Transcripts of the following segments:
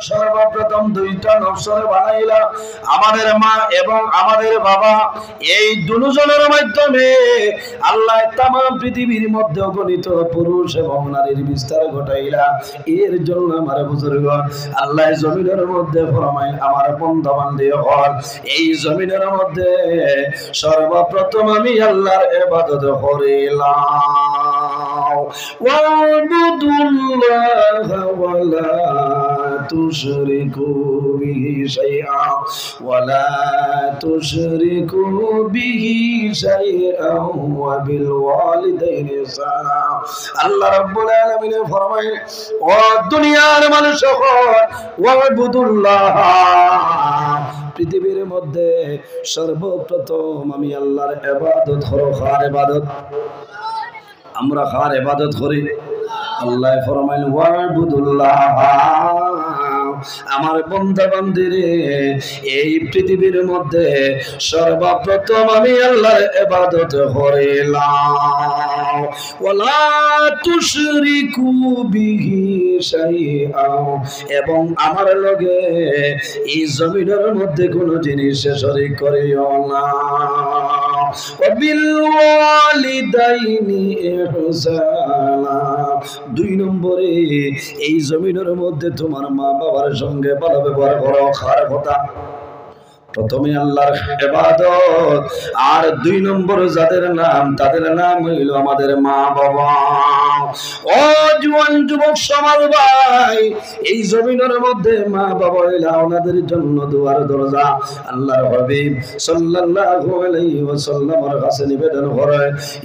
সর্বপ্রথম দুইটা নফসরে বানাইলা আমাদের মা এবং আমাদের বাবা, এই দুজনের মাধ্যমে আল্লাহ তাম পৃথিবীর মধ্যে অগণিত পুরুষ এবং নারীর বিস্তার ঘটাইলা। এর জন্য আমার বুজুর্গ আল্লাহ জমিনের মধ্যে ফরমাইল আমার বন্ধা বান্দি হল, এই জমিনের মধ্যে সর্বপ্রথম আমি আল্লাহর ইবাদত করিলাম। ওয়াবুদুল্লাহ ওয়ালা তুশরিকু বিহি শাইআ ওয়ালা তুশরিকু বিহি শাইআ ওয়া বিল ওয়ালিদাইনি ইহসানা। আল্লাহ রাব্বুল আলামিন ফরমায়, ও দুনিয়ার মানুষ ওয়াবুদুল্লাহ, পৃথিবীর মধ্যে সর্বপ্রথম আমি আল্লাহর ইবাদত করো। কার ইবাদত? আমরা কার ইবাদত করি? আল্লাহ ফরমাইল ওয়াবুদুল্লাহ, আমার বান্দা বান্দিরে এই পৃথিবীর মধ্যে সর্বপ্রথম আমি আল্লাহর ইবাদত করিলাম। ওয়ালা তুশরিকু বিহি শাইআ, এবং আমার লগে এই জমিনের মধ্যে কোনো জিনিস শরীক করিও না। ওয়াবিল ওয়ালিদাইনি ইহসানা, দুই নম্বরে এই জমিনের মধ্যে তোমার মা বাবার সঙ্গে ভালো ব্যবহার করো। কার কথা? প্রথমে আল্লাহর ইবাদত, আর দুই নম্বর যাদের নাম তাদের নাম হইল আমাদের মা বাবা। ও জওয়ান যুবক সমাজ ভাই, এই জমিনের মধ্যে মা বাবা হইল ওনাদের জন্য দুয়ার দরজা। আল্লাহর হাবিব সাল্লাল্লাহু আলাইহি ওয়াসাল্লামের কাছে নিবেদন করে,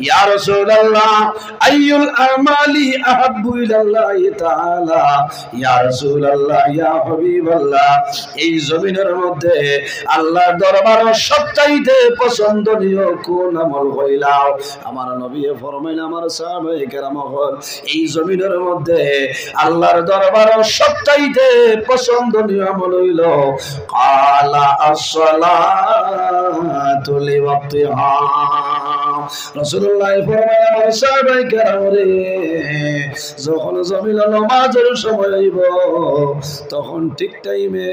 ইয়া রাসূলুল্লাহ আইয়ুল আমালি আহাব্বু ইলাল্লাহি তাআলা, ইয়া রাসূলুল্লাহ ইয়া হাবিবাল্লাহ, এই জমিনের মধ্যে আল্লাহর দরবারে সবচাইতে পছন্দনীয় কোন আমল হইলাও? আমার নবী ফরমাইল, আমার সাহাবায়ে কেরাম হল, এই জমিনের মধ্যে আল্লাহর দরবারে সবচাইতে পছন্দনীয় আমল হইল কালা আসসালাতু লিওয়াক্তিহা। রাসূলুল্লাহ ফরমাইল, আমার সাহাবায়ে কেরাম রে, যখন জমিনে নামাজের সময় হইব তখন ঠিক টাইমে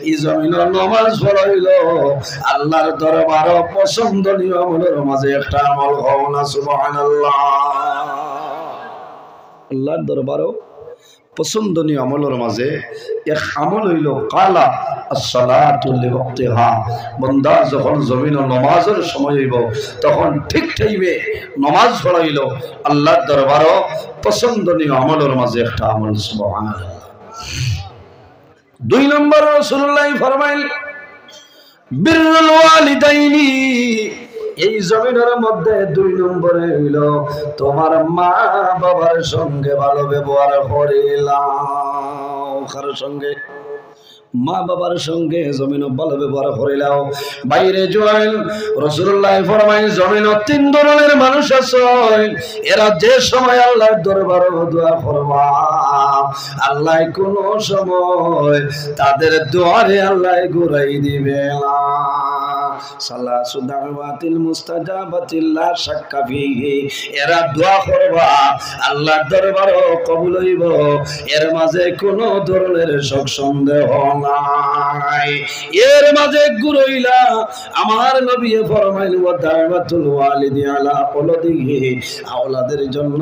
এই জমিনে নামাজ পড়াইল আল্লাহর দরবারে পছন্দনীয় আমলের মাঝে একটা আমল হও না সুবহানাল্লাহ। আল্লাহর দরবারে পছন্দনীয় আমলের মাঝে এক আমল হইল কালা আসসালাতু লিওয়াক্তিহা। বান্দা যখন জমিনে নামাজের সময় হইব তখন ঠিক টাইমে নামাজ পড়াইল আল্লাহর দরবারে পছন্দনীয় আমলের মাঝে একটা আমল সুবহানাল্লাহ। দুই নম্বর রাসূলুল্লাহ ফরমাইল বিররুল ওয়ালিদাইনি, এই জমিনের মধ্যে দুই নম্বরে হইল তোমার মা বাবার সঙ্গে ভালো ব্যবহার করিলাম। কার সঙ্গে? মা বাবার সঙ্গে জমিন ভালো ব্যবহার করিলাও। বাইরে জোয়াইল রাসূলুল্লাহ ফরমায়, জমিন তিন ধরনের মানুষ আছে, এরা যে সময় আল্লাহর দরবারে দোয়া করবা আল্লাহ কোন সময় তাদের দোয়ারে আল্লাহ ঘুরাই দিবে না। সালাসু দাওয়াতিল মুস্তাজাবাতিল লা শাক্কা ফিহি, এরা দোয়া করবা আল্লাহর দরবারে কবুল হইব, এর মাঝে কোন ধরনের শক সন্দেহ নাই। এর মাঝে গুরইলা আমার নবী ফরমাইল ওয়া দাওয়াতুল ওয়ালিদি আলা ওয়ালাদিহি, আওলাদের জন্য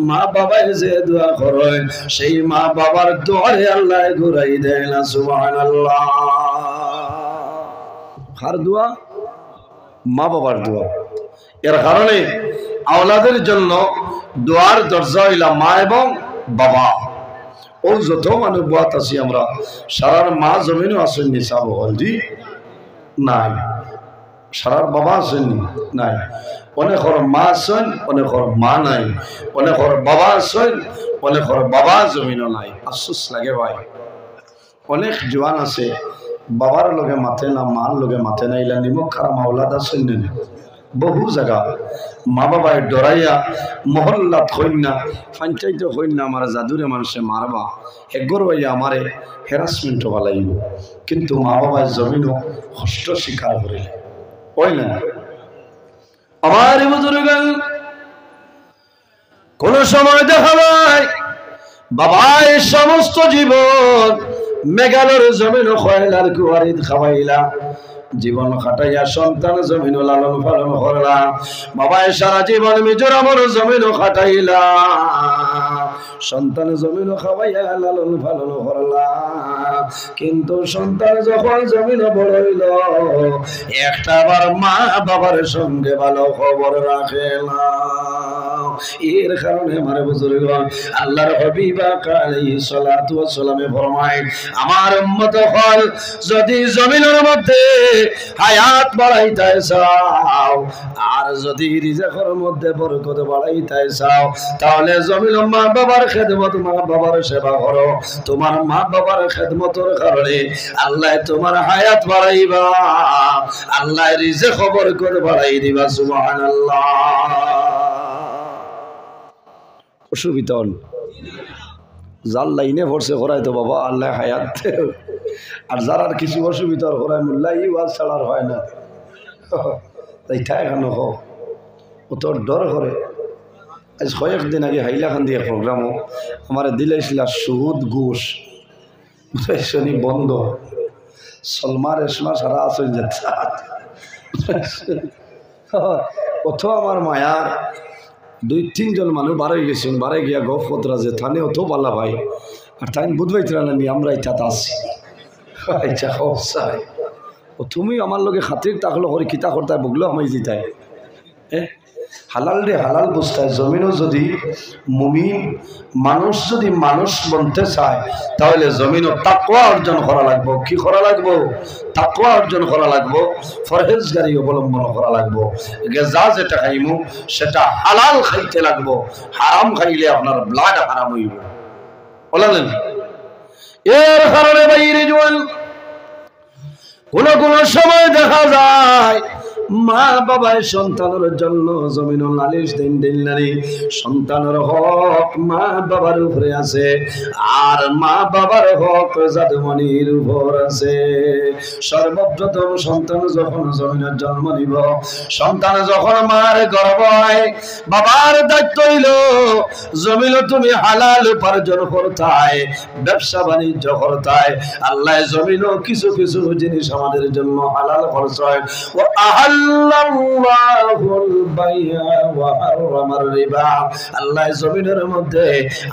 মা বাবায় যে দোয়া করে সেই মা বাবার দোয়ারে আল্লাহ ঘুরাই দেয় না সুবহানাল্লাহ। কার দোয়া? মা বাবার দোয়া। এর কারণে আওলাদের জন্য দোয়ার দরজা হইলা মা এবং বাবা। ও যত মানুষ বাত আছি আমরা সারার মা জমিনও আসেননি সাব হলদি নাই, সারার বাবা আসেননি নাই, অনেকর মা আছেন অনেকর মা নাই, অনেকর বাবা আছেন অনেকর বাবা জমিনও নাই। আফসোস লাগে ভাই, অনেক জোয়ান আছে বাবার লগে মাথে না মার লগে মাথে না, ইলা নিমক খারা মাওলাদ আছেন না বহু জায়গা মা বাবায় ডরাইয়া মহল্লাত হইন না পঞ্চায়েত হইন না আমার জাদুরে মানুষে মারবা একগর হইয়া আমারে হ্যারাসমেন্ট হওয়া লাগব, কিন্তু মা বাবার জমিনও কষ্ট স্বীকার করিলে ওই না। আমার বুজুর্গ কোন সময় দেখা যায় বাবা এই সমস্ত জীবন মেঘালয়ের জমিন খয়লার কুয়ারিত খাওয়াইলা জীবন খাটাইয়া সন্তান জমিন লালন পালন করলা বাবা সারা জীবন মিজোরামের জমিন খাটাইলা সন্তান জমিন খাওয়াইয়া লালন পালন করলা কিন্তু সন্তান যখন জমিন বড় হইল একটা বার মা বাবার সঙ্গে ভালো খবর রাখে না এর কারণে আমার বুজুর্গ আল্লাহর হাবিব আলাইহিস সালাতু ওয়াস সালামে ফরমায় আমার উম্মত হল যদি জমিনের মধ্যে হায়াত বাড়াইতে চাও আর যদি রিজকের মধ্যে বরকত বাড়াইতে চাও তাহলে জমিন মা বাবার খেদমত মা বাবার সেবা করো তোমার মা বাবার খেদমতের কারণে আল্লাহ তোমার হায়াত বাড়াইবা আল্লাহ রিজক বরকত বাড়াই দিবা সুবহানাল্লাহ অসুবিধা যার লাইনে ভরসে করাই তো বাবা আল্লাহ হায়াত আর যারা কিছু অসুবিধার করায় মোল্লাই ওয়াজ ছাড়ার হয় না তাই ঠাই কেন হোক ও তোর ডর করে আজ কয়েকদিন আগে হাইলাখান দিয়ে প্রোগ্রামও আমার দিলাইছিল সুদ ঘুষ শনি বন্ধ সলমা রেশমা সারা আসন যাচ্ছে অথ আমার মায়ার 2-3 জন মানুষ বাড়াই গেছেন বাড়াই গিয়া গফতরা যে থানে অত পাল্লা ভাই আর তাই বুধবাইতরা নি আমরা ইচ্ছা আসি ইচ্ছা চাই ও তুমি আমার লগে খাতির তাকলো করে কিতা করতে বগলো আমি জিতাই হালাল রে হালাল বুঝতে জমিনও যদি মুমিন মানুষ যদি মানুষ বনতে চায় তাহলে জমিনও তাকওয়া অর্জন করা লাগবো কি করা লাগবো তাকওয়া অর্জন করা লাগবো ফরহেজগারি অবলম্বন করা লাগবো যা যেটা খাইমু সেটা হালাল খাইতে লাগবো হারাম খাইলে আপনার ব্লাড হারাম হইব বললেন এর কারণে বাইরে জোয়ান কোন কোন সময় দেখা যায় মা বাবার সন্তানের জন্য জমিন নালিশ দিন দিন নারী সন্তানের হক মা বাবার উপরে আছে আর মা বাবার হক জাদুমণির উপর আছে সর্বপ্রথম সন্তান যখন জমিনের জন্ম নিব সন্তান যখন মার গর্ভ হয় বাবার দায়িত্ব হইল জমিন তুমি হালাল উপার্জন করতাই ব্যবসা বাণিজ্য করতাই আল্লাহ জমিনও কিছু কিছু জিনিস আমাদের জন্য হালাল খরচ হয় ও আল্লাহ জমিনের মধ্যে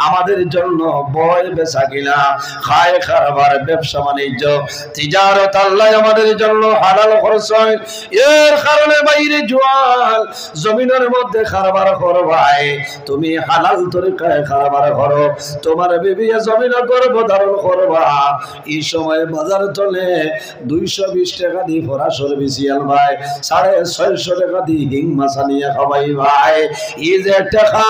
আমাদের জন্য বয় বেচা কিনা খায় খাবার ব্যবসা বাণিজ্য তিজারত আল্লাহ আমাদের জন্য হালাল খরচ হয় এর কারণে বাইরে জোয়াল জমিনের মধ্যে খাবার করবাই তুমি হালাল তরিকায় খাবার করো তোমার বিবি জমিন গর্ভ ধারণ করবা এই সময় বাজার চলে 220 টাকা দিয়ে ফরাসর বিসিয়াল ভাই 650 টাকা দিয়ে হিং মাছা নিয়ে খাবাই ভাই এই যে টাকা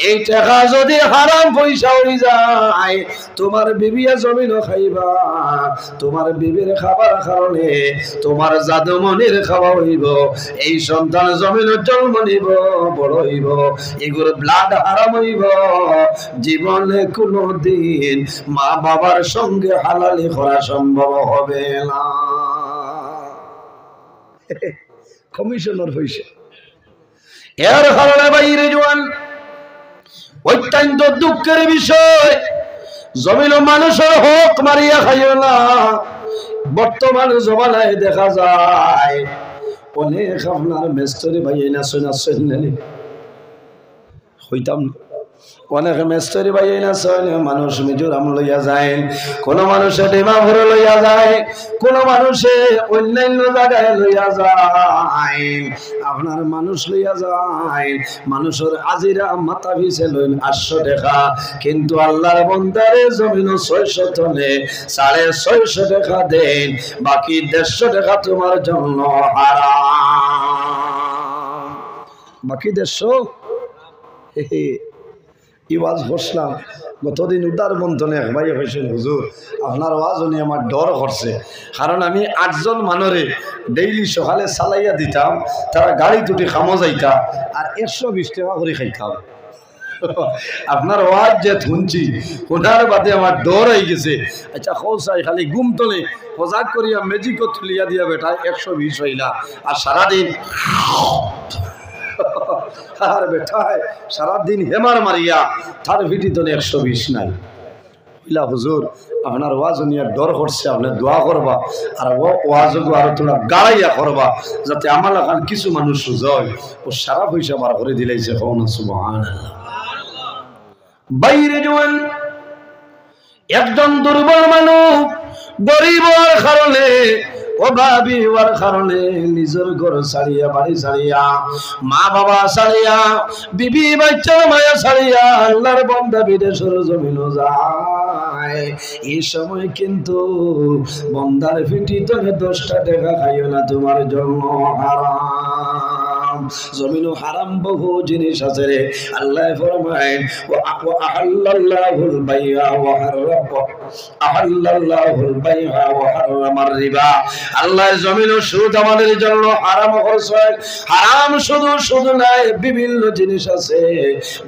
এই টাকা যদি হারাম পয়সা হয়ে যায় তোমার বিবিয়া জমিনও খাইবা তোমার বিবির খাবার কারণে তোমার জাদুমণির খাওয়া হইব এই সন্তান জমিনের জন্ম নিব বড় হইব এগুলো ব্লাড হারাম হইব জীবনে কোনো দিন মা বাবার সঙ্গে হালালি করা সম্ভব হবে না কমিশনার হইছে এর কারণে বাইরে জোয়ান অত্যন্ত দুঃখের বিষয় জমিন মানুষের হক মারিয়া খাইও না বর্তমান জমানায় দেখা যায় অনেক আপনার মেস্তরি ভাই না শোনাচ্ছেন হইতাম অনেক মেস্তরি ভাই না মানুষ মিজোরাম লইয়া যায় কোন মানুষে ডিমাপুর লইয়া যায় কোন মানুষে অন্যান্য জায়গায় লইয়া যায় আপনার মানুষ লইয়া যায় মানুষের আজিরা মাথা পিছে লইন 800 টাকা কিন্তু আল্লাহর বান্দারে জমিন 600 তলে 650 টাকা দেন বাকি 150 টাকা তোমার জন্য হারাম বাকি 150 ওয়াজ করছিলাম গতদিন উদার বন্ধনে এক ভাই হয়েছেন হুজুর আপনার ওয়াজ উনি আমার ডর করছে কারণ আমি 8 জন মানুষে ডেইলি সকালে চালাইয়া দিতাম তারা গাড়ি দুটি খামো যাইতাম আর 120 টাকা করে খাইতাম আপনার ওয়াজ যে শুনছি শোনার বাদে আমার ডর হয়ে গেছে আচ্ছা খোঁচাই খালি গুম তোলে সজাগ করিয়া মেজিকত তুলিয়া দিয়া বেটা 120 হইলা আর সারাদিন আর বেটায় সারাদিন হেমার মারিয়া তার ভিটি তো 120 নাই ইলা হুজুর আপনার ওয়াজ নিয়ে ডর করছে, আপনি দোয়া করবা আর ওয়াজ আর তোমরা গাড়াইয়া করবা যাতে আমার লাগান কিছু মানুষ সুজয় ও সারা পয়সা বার করে দিলাইছে। সুবহানাল্লাহ। বাইরে জোয়ান একজন দুর্বল মানুষ গরিব হওয়ার কারণে অভাবী হওয়ার কারণে নিজের ঘর ছাড়িয়া বাড়ি ছাড়িয়া মা বাবা ছাড়িয়া বিবি বাচ্চা মায়া ছাড়িয়া আল্লাহর বান্দা বিদেশের জমিনও যায়। এই সময় কিন্তু বান্দার ফিটিতে 10টা টাকা খাইও না, তোমার জন্য হারাম। জমিনও হারাম বহু জিনিস আছে রে। আল্লাহ ফরমায় ওয়া আহাল্লাল্লাহুল বাই'a ওয়া আহাল্লাল্লাহুল বাই'a ওয়া হারামার রিবা। আল্লাহ জমিন ও সুদ আমাদের জন্য হারাম করছে। হারাম শুধু নাই, বিভিন্ন জিনিস আছে।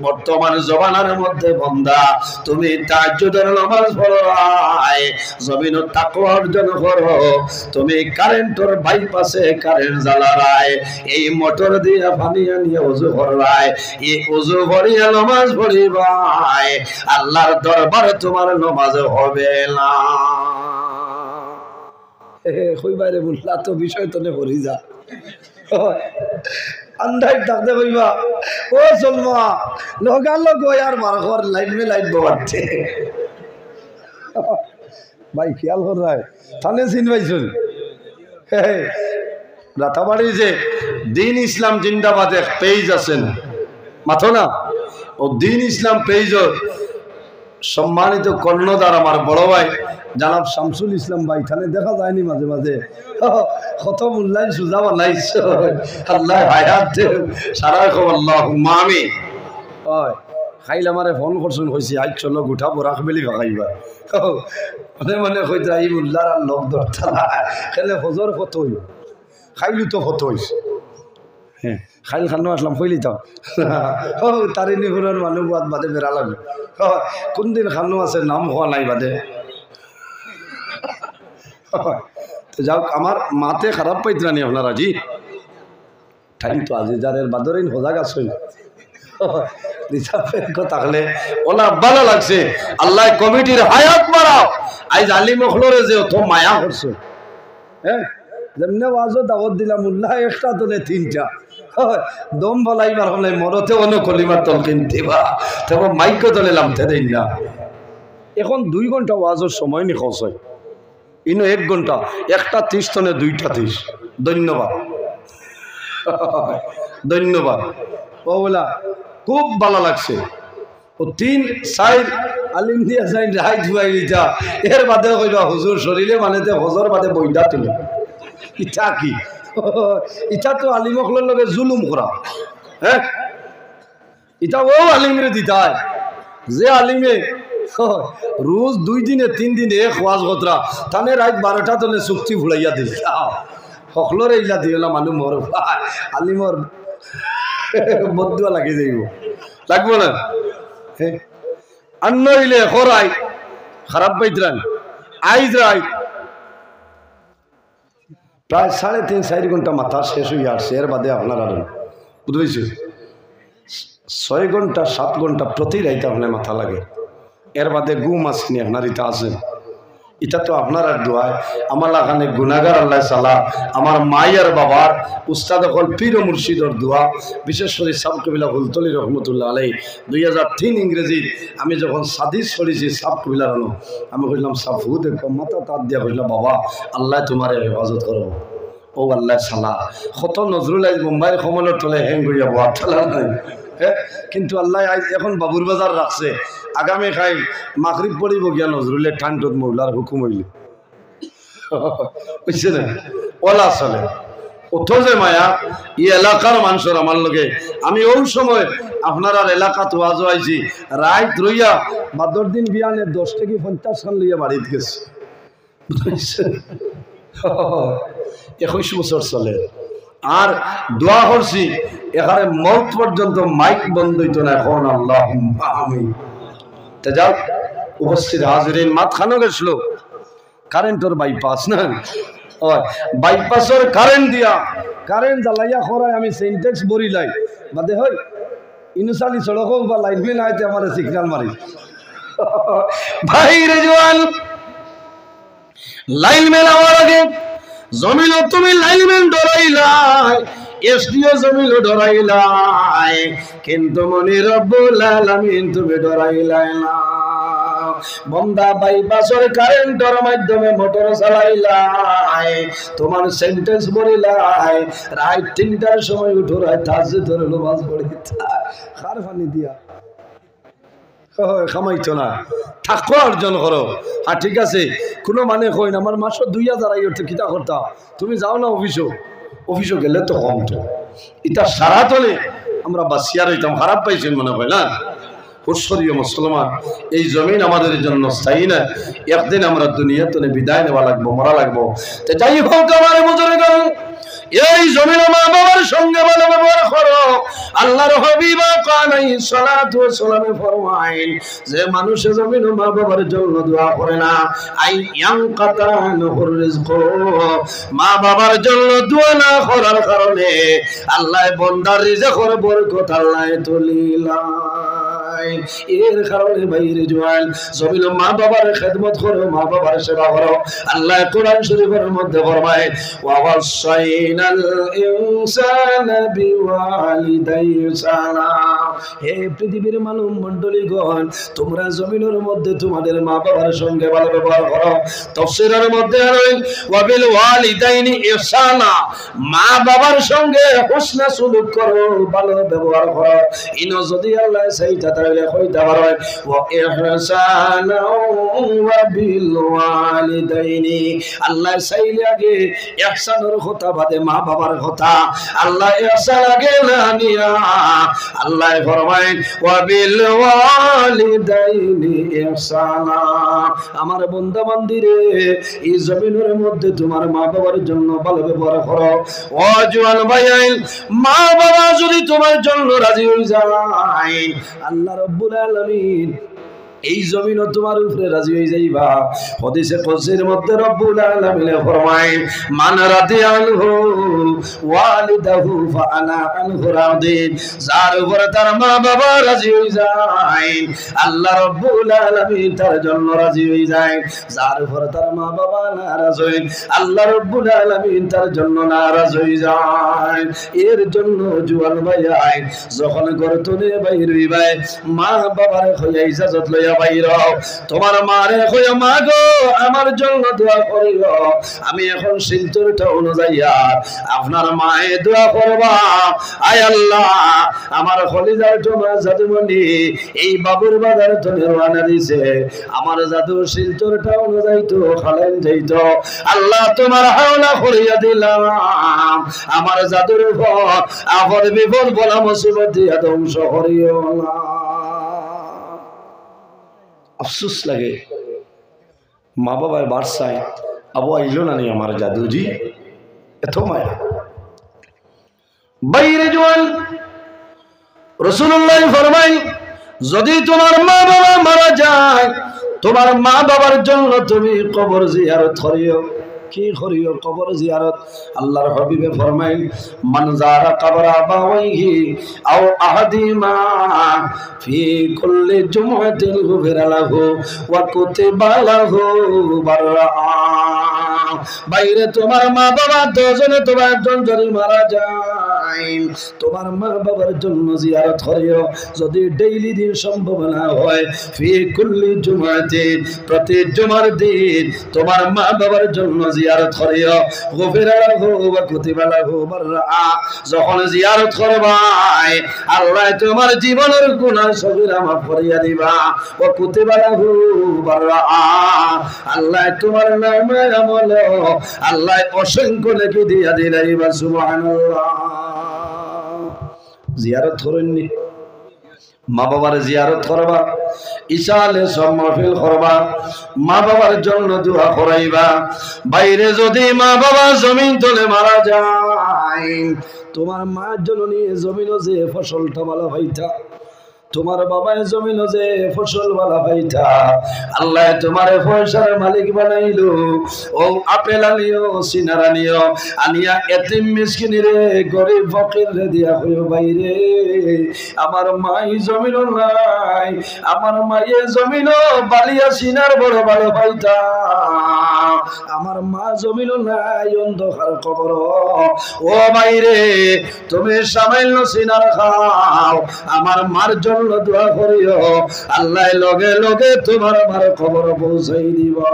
বর্তমান জমানার মধ্যে বান্দা তুমি তাহাজ্জুদের নামাজ পড়ো, জমিন ও তাকওয়া অর্জন করো, তুমি কারেন্টর বাইপাসে কারেন্ট জ্বালারায়, এই মোটর দিয়ে পানি আনিয়ে ওযু কররায়, এই ওযু করিয়া নামাজ পড়িবাই, আল্লাহর দরবারে তোমার নামাজ হবে না। কইবারে বললা তো বিষয় তো করি যা আন্দাজ থাকতে কইবা ও চলমা লগাল গই আর মারঘর লাইট মে লাইট বাবাচ্ছে ভাই খেয়াল কর রায় থানে চিন পাইছুন রাতাবাড়ি যে দিন ইসলাম জিন্দাবাদ এক পেজ আছেন মাথো না, ও দিন ইসলাম পেজর সম্মানিত কর্ণধার আমার বড় ভাই জানাব শামসুল ইসলাম ভাই, থানে দেখা যায়নি মাঝে মাঝে কত মূল্যায়ন সুজা বানাইছ আল্লাহ হায়াত সারা আল্লাহুম্মা আমিন। হয় খাইল আমারে ফোন করছুন কইছি আজ চলো গুঠা বরাক বেলি ভাগাইবা মনে মনে কইতে এই মোল্লার আর লোক ধরতা খেলে ফজর ফত হইব খাইলু তো ফত হইস। হ্যাঁ খাইল খানো আসলাম কইলি তো তারি নিগুণের মানুষ বাদ বাদে বেড়া লাগবে। কোনদিন খানো আছে নাম হওয়া নাই বাদে। তো যাও আমার মাতে খারাপ পাইতরানি আপনারা জি টাইম তো আজি যারের বাদরেন সজাগ আসুন থাকলে ওলা ভালো লাগছে। আল্লাহ কমিটির হায়াত বাড়াও। আজ আলী মখলরে যে অত মায়া করছে, হ্যাঁ যেমনি ওয়াজও দাওয়াত দিলাম উল্লাহ একটা তো নে 3টা দম বলাইবার হলে মরতে অন্য কলিমার তল কিনতেবা তখন মাইকও তলে লামতে দেন না। এখন 2 ঘন্টা ওয়াজের সময় নি খরচ হয়, ইনো 1 ঘন্টা, 1:30 তনে 2:30। ধন্যবাদ ধন্যবাদ। ও বলা খুব ভালো লাগছে। ও 3-4 আলিম দিয়া যাই রাই ধুয়াই দিতা এর বাদে কইবা হুজুর শরীরে মানেতে হজর বাদে বইটা তুলে ইটা কি ইটা তো আলিমকলের লগে জুলুম করা। হ্যাঁ ইটা ও আলিমরে দিতায় যে আলিমে রোজ 2 দিনে 3 দিনে এক ওয়াজ গতরা তানে রাত 12টা তলে চুক্তি ফুলাইয়া দিল সকলরে ইলা দিলা মানুষ মর আলিমর বদুয়া লাগে যাইব লাগবো না। হ্যাঁ আন্ন হইলে হরাই খারাপ পাইতরান আইজ রাই প্রায় 3.5-4 ঘন্টা মাথা শেষ হয়ে আসছে। এর বাদে আপনার আর বুঝেছি 6 ঘন্টা 7 ঘন্টা প্রতি রাইতে আপনার মাথা লাগে। এর বাদে ঘুম আসেনি আপনার ইটা আছেন। এটা তো আপনার আর দোয়ায় আমার লাগানে গুনাগার আল্লাহ সালা আমার মায়ের বাবার উস্তাদ হল পীর মুর্শিদর দোয়া, বিশেষ করে সাব কবিলা হুলতলি রহমতুল্লাহ আলাই 2003 ইংরেজি আমি যখন সাদিস পড়েছি সাব কবিলার আনো আমি কইলাম সাব হু দেখো মাথা তার দিয়া কইলাম বাবা আল্লাহ তোমার হেফাজত করবো। ও আল্লাহ সালা কত নজরুল আজ মুম্বাইয়ের কমলের তলে হ্যাং করিয়া বোয়া ঠেলা নাই। হ্যাঁ কিন্তু আল্লাহ এখন বাবুর বাজার রাখছে, আগামী খাই মাগরিব পড়িব গিয়া নজরুলের ঠান্ডত মৌলার হুকুম হইল বুঝছে না ওলা চলে অত যে মায়া ই এলাকার মানুষের আমার লগে আমি ওই সময় আপনার আর এলাকা তো আজও আইছি রাত রইয়া বাদর দিন বিয়ানে 10 থেকে 50 খান লইয়া বাড়িতে গেছে 21 বছর চলে। আর দোয়া করছি এখানে মৌত পর্যন্ত মাইক বন্ধ হইতো না। এখন আল্লাহুম্মা আমিন। তে যাও উপস্থিত হাজিরিন মাতখানো গেছিল কারেন্টর বাইপাস না বাইপাসের কারেন্ট দিয়া কারেন্ট জ্বালাইয়া খরায় আমি সেন্টেক্স বরিলাই বাদে হয় ইনুসালি সড়ক বা লাইনম্যান আইতে আমার সিগনাল মারি ভাইরে জওয়ান, লাইনম্যান আমার আগে জমিনও তুমি লাইনম্যান ডরাইলাই, এসডিও জমিনও ডরাইলাই, কিন্তু মনি রব্বুল আলামিন তুমি ডরাইলাই না। বন্দা বাইপাসের কারেন্টের মাধ্যমে মোটর চালাইলাই, তোমার সেন্টেন্স বলিলাই, রাত 3টার সময় উঠো, রাত তাহাজ্জুদের নামাজ পড়িতা, খার পানি দিয়া খামাইতো না, থাকো অর্জন করো। হ্যাঁ ঠিক আছে, কোনো মানে কই না আমার মাসে 2000 আই উঠতে কিতা করতা, তুমি যাও না অফিসও গেলে তো কম তো, এটা সারা তলে আমরা বাসিয়া রইতাম, খারাপ পাইছেন মনে হয় না। হুশরিয় মুসলমান, এই জমিন আমাদের জন্য স্থায়ী না, একদিন আমরা দুনিয়াতে বিদায় নেওয়া লাগবো, মরা লাগবো। তো যাই হোক আমার বুজুর্গ, এই জমিন মা বাবার সঙ্গে ভালো ব্যবহার করো। আল্লাহর হাবিব আলাইহিস সালাতু ওয়াস সালাম ফরমায়েন, যে মানুষ জমিন মা বাবার জন্য দোয়া করে না, আই ইয়ানকাতানুর রিজক, মা বাবার জন্য দোয়া না করার কারণে আল্লাহ বান্দার রিজকের বরকত আল্লাহ তুলিলাই। এর কারণে বাইরে জওয়ান, জমিন মা বাবার খেদমত করো, মা বাবার সেবা করো। আল্লাহ কোরআন শরীফের মধ্যে ফরমায়, ওয়া ওয়াসাইনাল ইনসানা বিওয়ালিদাইহি সালাম। হে পৃথিবীর মানব মণ্ডলীগণ, তোমরা জমিনের মধ্যে তোমাদের মা বাবার সঙ্গে ভালো ব্যবহার করো। তাফসীরের মধ্যে আছে ওয়া বিল ওয়ালিদাইনি ইহসানা, মা বাবার সঙ্গে হুসনা সুলুক করো, ভালো ব্যবহার করো। ইনো যদি আল্লাহ চাইতা তাহলে কইতে পারে ওয়া ইহসানা ওয়া বিল ওয়ালিদাইনি, আল্লাহ চাইলে আগে ইহসানের কথা বাদে মা বাবার কথা, আল্লাহ ইহসান আগে না নিয়া আল্লাহ ফরমায় ওয়া বিল ওয়ালিদাইনি ইহসানা। আমার বান্দা বান্দিরে, এই জমিনের মধ্যে তোমার মা বাবার জন্য ভালো ব্যবহার করো। ও জওয়ান ভাই, মা বাবা যদি তোমার জন্য রাজি হয়ে যায়, আল্লাহ রাব্বুল আলামিন এই জমিনও তোমার উপরে রাজি হয়ে যাইবা। হাদিসে কুদসির মধ্যে রব্বুল আলামিন ফরমায়, মান রাদিয়া আনহু ওয়ালিদাহু ফাআনা আনহু রাদিন, যার উপরে তার মা বাবা রাজি হয়ে যায় আল্লাহ রব্বুল আলামিন তার জন্য রাজি হয়ে যায়। যার উপরে তার মা বাবা নারাজ হয় আল্লাহ রব্বুল আলামিন তার জন্য নারাজ হয়ে যায়। এর জন্য জওয়ান ভাই, যখন ঘর থেকে বাইর হইবা, মা বাবার কইয়া ইজাজত লইয়া বাইর হও। তোমার মারে কইয়া, মা গো আমার জন্য দোয়া করিও। আমি এখন শিলচর টাউন যাইয়া আপনার মায়ে দোয়া করবা, আয় আল্লাহ আমার খলিজার তোমার জাদুমণি এই বাবুর বাজার তুমি রওনা দিছে, আমার জাদু শিলচর টাউন যাইতো, খালেন যাইতো, আল্লাহ তোমার হাওলা করিয়া দিলাম, আমার জাদুর উপর আপদ বিপদ বলা মুসিবত দিয়া ধ্বংস করিও না। আফসোস লাগে, মা বাবার বারসায় আবু আইলো না নি আমার জাদুজি, এত মায়া। বাইরে জওয়ান, রাসূলুল্লাহ ফরমায়, যদি তোমার মা বাবা মারা যায়, তোমার মা বাবার জন্য তুমি কবর জিয়ারত করিও। কি করিও? কবর জিয়ারত। আল্লাহর হাবিবে ফরমায়, মান যারা কবর আবাওয়াইহি আও আহাদিমা ফি কুল্লি জুমআতিন গুফিরা লাহু ওয়া কুতিবা লাহু বারআ। বাইরে তোমার মা বাবা দুজনে, তোমার একজন যদি মারা যায়, তোমার মা বাবার জন্য জিয়ারত করিও। যদি ডেইলি দিন সম্ভব না হয়, ফি কুল্লি জুমআতিন, প্রতি জুমার দিন তোমার মা বাবার জন্য জিয়ারত করিও। গুফিরা লাহু ওয়া কুতিবা লাহু বারআ। যখন জিয়ারত করবাই, আল্লাহ তোমার জীবনের গুনাহ সগীরা মাফ করিয়া দিবা। ওয়া কুতিবা লাহু বারআ, আল্লাহ তোমার নামে আমল আল্লাহ অসংখ্য নেকি দিয়া দিলাইবা। সুবহানাল্লাহ। জিয়ারত করেননি? মা বাবার জিয়ারত করবা, ইসালে সব মাহফিল করবা, মা বাবার জন্য দোয়া করাইবা। বাইরে যদি মা বাবা জমিন তলে মারা যায়, তোমার মা জননী জমিনও যে ফসলটা ভালো হইতা, তোমার বাবায় জমিন যে ফসল বালা পাইতা আল্লাহ তোমার পয়সার মালিক বানাইলো ও আপেল আনিও সিনার আনিও আনিয়া এতিম মিসকিন রে গরিব ফকির রে দিয়া হইও বাইরে আমার মাই জমিন নাই আমার মায়ে জমিন বালিয়া সিনার বড় ভালো পাইতা আমার মা জমিন নাই অন্ধকার কবর ও বাইরে তুমি সামান্য সিনার খাও আমার মার জন্য দোয়া করিও আল্লাহ লগে লগে তোমার মার খবর পৌঁছাই দিবা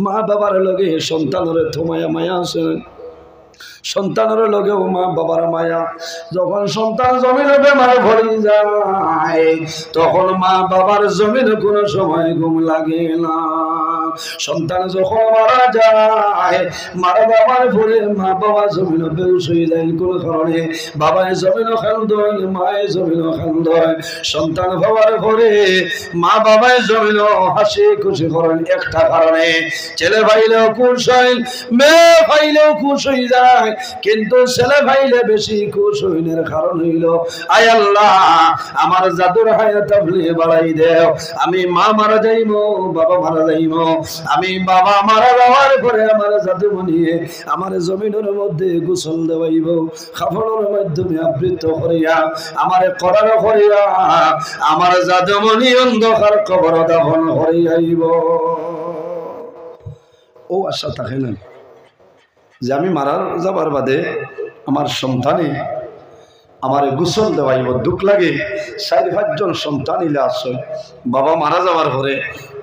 মা বাবার লগে সন্তানের তোমায় মায়া আছে সন্তানের লগেও মা বাবার মায়া যখন সন্তান জমিনে বেমার ভরে যায় তখন মা বাবার জমিনে কোনো সময় ঘুম লাগে না সন্তান যখন মারা যায় মারা বাবার ভরে মা বাবা জমিনে বেউস হয়ে যায় কোনো কারণে বাবায় জমিনে খান্দয় মায়ের জমিনে খান্দয় সন্তান বাবার ভরে মা বাবায় জমিনে হাসি খুশি করেন একটা কারণে ছেলে ভাইলেও খুশ হয় মেয়ে ভাইলেও খুশ হয়ে যায় কিন্তু ছেলে ভাইলে বেশি খুশ হইনের কারণ হইল আয় আল্লাহ আমার জাদুর হায়াত আপনি বাড়াই দেও আমি মা মারা যাইমো বাবা মারা যাইমো আমি বাবা মারা যাওয়ার পরে আমার জাদু বানিয়ে আমার জমিনের মধ্যে গোসল দেওয়াইব খাফনের মাধ্যমে আবৃত করিয়া আমার করার করিয়া আমার জাদুমণি অন্ধকার কবর দাফন করিয়াইব ও আশা থাকে না যে আমি মারা যাবার বাদে আমার সন্তানে আমার গোসল দেওয়াইব দুঃখ লাগে 4-5 জন সন্তান ইলে আসয় বাবা মারা যাওয়ার পরে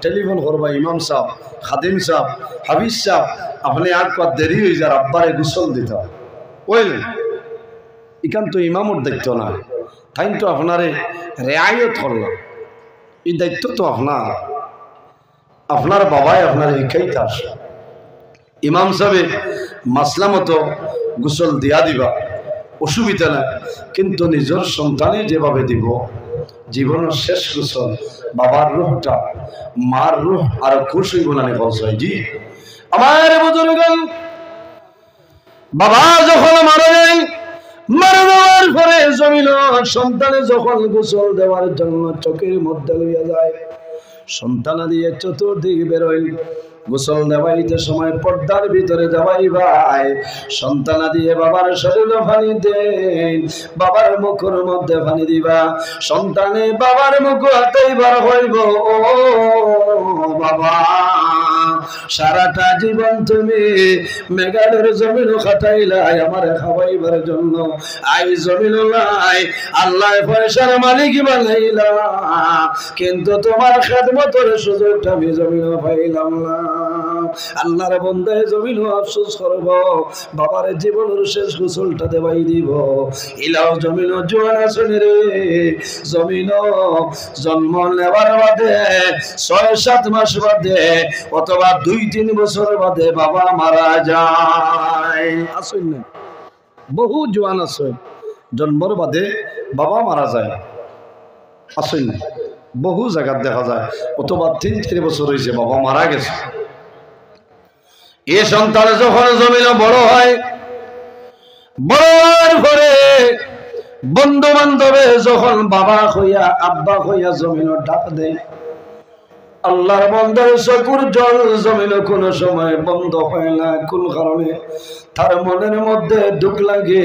টেলিফোন করবা ইমাম সাহেব খাদিম সাহেব হাফিজ সাহেব আপনি আর কত দেরি হয়ে যার আব্বারে গোসল দিতে ওই এখান তো ইমামর দায়িত্ব না তাই তো আপনারে রেয়ায়ত করলাম এই দায়িত্ব তো আপনার বাবাই আপনার শিখাইতে আসে ইমাম সাহেব মাসলা মতো গোসল দিয়া দিবা অসুবিধা না কিন্তু নিজের সন্তানে যেভাবে দিব জীবনের শেষ গোসল বাবার রূহটা মার রূহ আর খুশি গুণানে পৌঁছায় জি আমার বুজুর্গণ বাবা যখন মারা যায় মারা যাওয়ার পরে জমিন সন্তানে যখন গোসল দেওয়ার জন্য চোখের মধ্যে লইয়া যায় সন্তানা দিয়ে চতুর্দিক বেরোয় গোসল দেওয়াইতে সময় পর্দার ভিতরে দেওয়াই ভাই সন্তানা দিয়ে বাবার শরীরে পানি দেন বাবার মুখের মধ্যে পানি দিবা সন্তানে বাবার মুখ হাতেই বার হইব ও বাবা সারাটা জীবন তুমি মেঘালের জমিন খাটাইলাই আমার খাওয়াইবার জন্য আই জমিন নাই আল্লাহ পয়সার মালিক বানাইলা কিন্তু তোমার খেদমতের সুযোগটা আমি জমিন পাইলাম না আল্লাহর বান্দায় জমিন আফসোস করব বাবার জীবনের শেষ গোসলটা দেওয়াই দিব ইলাও জমিন জোয়ান আসনে রে জমিন জন্ম নেবার বাদে 6-7 মাস বাদে অথবা 2-3 বছর বাদে বাবা মারা যায় আসেন না বহু জোয়ান আছে জন্মর বাদে বাবা মারা যায় আসেন না বহু জায়গা দেখা যায় অথবা 3-4 বছর হয়েছে বাবা মারা গেছে এই সন্তান যখন জমিন বড় হয় বড় হওয়ার পরে বন্ধু বান্ধবে যখন বাবা হইয়া আব্বা হইয়া জমিন ডাক দেয় আল্লাহর বান্দার চকুর জল জমিন কোনো সময় বন্ধ হয় না কোন কারণে তার মনের মধ্যে দুঃখ লাগে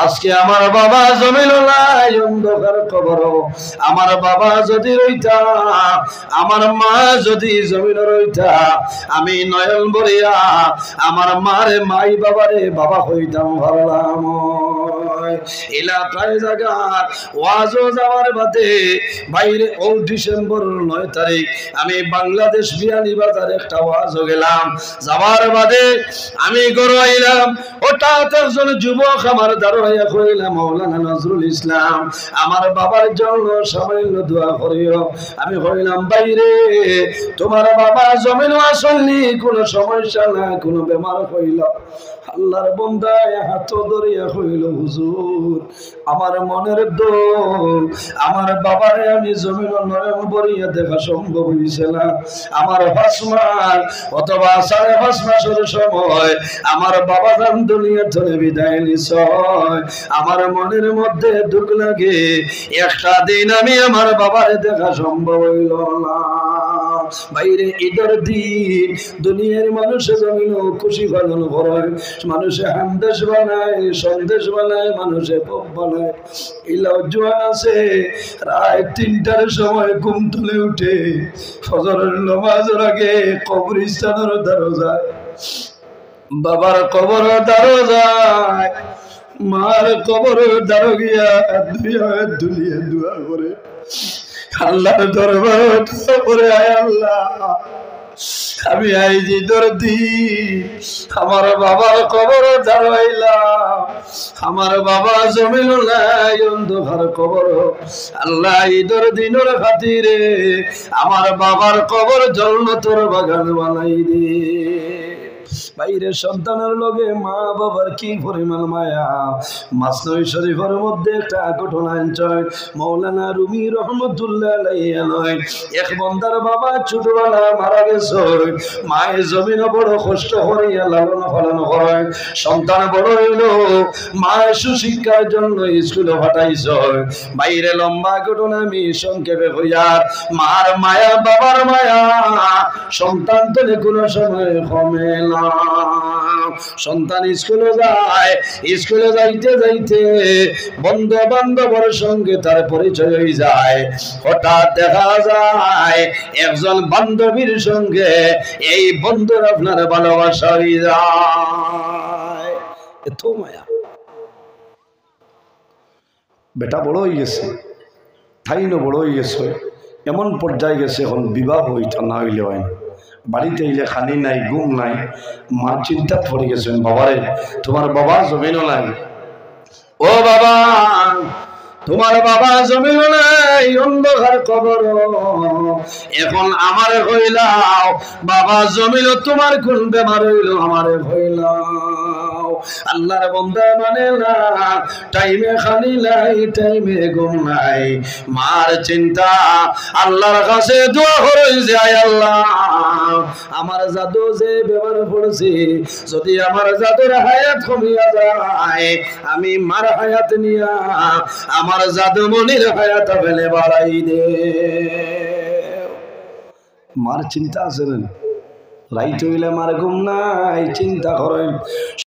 আজকে আমার বাবা জমিন নাই অন্ধকার কবর আমার বাবা যদি রইতা আমার মা যদি জমিন রইতা আমি নয়ন ভরিয়া আমার মারে মাই বাবারে বাবা হইতাম ভাবলাম এলা প্রায় জায়গা ওয়াজও যাওয়ার বাদে বাইরে ও ডিসেম্বর 9 তারিখ আমি বাংলাদেশ বিয়ানীবাজার একটা ওয়াজও গেলাম যাওয়ার বাদে আমি গরু আইলাম হঠাৎ একজন যুবক আমার দাঁড়াইয়া কইলাম মাওলানা নজরুল ইসলাম আমার বাবার জন্য সামান্য দোয়া করিও আমি কইলাম বাইরে তোমার বাবা জমিন আসলনি কোনো সমস্যা না কোনো বেমার হইল আল্লাহর বান্দায় হাত ধরিয়া কইল হুজুর আমার মনের দুঃখ আমার বাবারে আমি জমিন নয়ন ভরিয়া দেখা সম্ভব হইছে না। আমার 5 মাস অথবা 5.5 মাসের সময় আমার বাবা জান দুনিয়া থেকে বিদায় নিছে। আমার মনের মধ্যে দুঃখ লাগে, একটা দিন আমি আমার বাবারে দেখা সম্ভব হইল না। বাইরে ঈদের দিন দুনিয়ার মানুষে জমিন খুশি পালন করে, মানুষে হামদেশ বানায়, সন্দেশ বানায়, মানুষে পপ বানায়। ইলাও জোয়ান আছে রাত 3টার সময় ঘুম তুলে উঠে ফজরের নামাজের আগে কবরস্থানের দ্বারা যায়, বাবার কবর দ্বারা যায়, মার কবর দ্বারা গিয়া দুনিয়া দোয়া করে, আল্লাহর দরবারে দোয়া করে, আয় আল্লাহ আমি আইজি দরদি আমার বাবার কবর দাঁড়াইলাম, আমার বাবা জমিল নাই অন্ধকার কবর, আল্লাহ ঈদের দিনের খাতিরে আমার বাবার কবর জান্নাতের বাগান বানাই দে। বাইরে সন্তানের লগে মা বাবার কি পরিমাণ মায়া। মাসনবী শরীফের মধ্যে একটা ঘটনা আনছেন মাওলানা রুমি রহমতুল্লাহ আলাইহি নয়, এক বান্দার বাবা ছোটবেলা মারা গেছে, মায়ের জমিনে বড় কষ্ট করিয়া লালন পালন করে, সন্তান বড় হইল, মায়ের সুশিক্ষার জন্য স্কুলে পাঠাইছে। বাইরে লম্বা ঘটনা আমি সংক্ষেপে হইয়া, মার মায়া বাবার মায়া সন্তান তো কোনো সময় কমে না। সন্তান স্কুলে যায়, স্কুলে যাইতে যাইতে বন্ধু বান্ধবের সঙ্গে তার পরিচয় হয়ে যায়। হঠাৎ দেখা যায় একজন বান্ধবীর সঙ্গে এই বন্ধুর আপনার ভালোবাসা হয়ে যায়। এত মায়া, বেটা বড় হয়ে গেছে, ঠাইনও বড় হয়ে গেছে, এমন পর্যায়ে গেছে এখন বিবাহ হইটা না হইলে হয় না। বাড়িতে এলে খানি নাই, ঘুম নাই, মা চিন্তা পড়ে গেছেন, বাবারে তোমার বাবা জমিনও নাই, ও বাবা তোমার বাবা জমিন নাই, অন্ধকার কবর, এখন আমারে হইলাও, বাবা জমিল তোমার কোন বেমার হইল আমারে হইলাও। আল্লাহর বান্দা মানে না, টাইমে খানি নাই, টাইমে ঘুম নাই, মার চিন্তা, আল্লাহর কাছে দোয়া করে যায়, আল্লাহ আমার জাদু যে বেমার পড়েছে, যদি আমার জাদুর হায়াত কমিয়া যায়, আমি মার হায়াত নিয়া আমার জাদুমনির হায়াত ফেলে বাড়াই দে। মার চিন্তা আছে, রাইট হইলে মার ঘুম নাই, চিন্তা করেন।